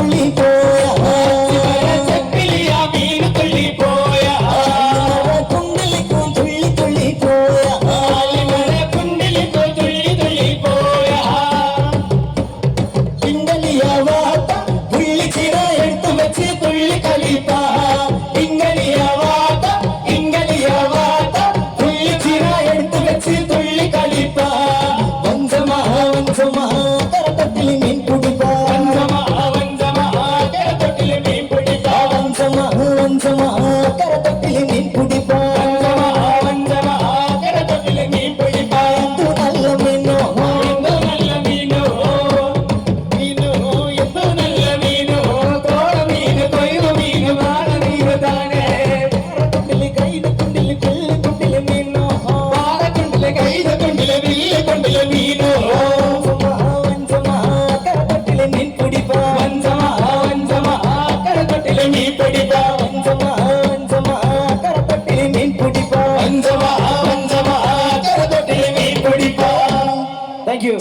துள்ளி போயா செப்பிலியா மீன் துள்ளி போயா குண்டிலிக்கும் துள்ளி துள்ளி போயா குண்டிலிக்கும் துள்ளி துள்ளி போயா பிண்டலியா வாத்தா புள்ளி சிற எடுத்து வச்சு துள்ளி கழிப்பா இங்கலியா வாத்தா புள்ளி சிற எடுத்து வச்சு துள்ளி கழிப்பா வஞ்சமா வஞ்சமா கரத்தட்டில் மீன் பிடிப்பா வஞ்சமா கரத்தொட்டில மீன் பிடிப்பா வஞ்சமா வஞ்சமா கரத்தட்டில் மீன் பிடிப்பா வஞ்சமா கரத்தொட்டில மீன் பிடிப்பா இது நல்ல மீனோ எந்த நல்ல மீனோ எந்த நல்ல மீனோ தோட மீன் கொய்வு மீன் வாழ மீன் தானே குண்டிலி கைது குண்டிலி பிள்ளை குண்டிலி மீனோ வாழ குண்டில கைத குண்டில வில்ல குண்டில மீனோ வஞ்சமா கரத்தட்டில் மீன் பிடிப்பா வஞ்சமா கரத்தொட்டில மீன் பிடிப்பா வஞ்சமா கரத்தட்டில் மீன் பிடிப்பா வஞ்சமா கரத்தொட்டில மீன் பிடிப்பா தேங்க்யூ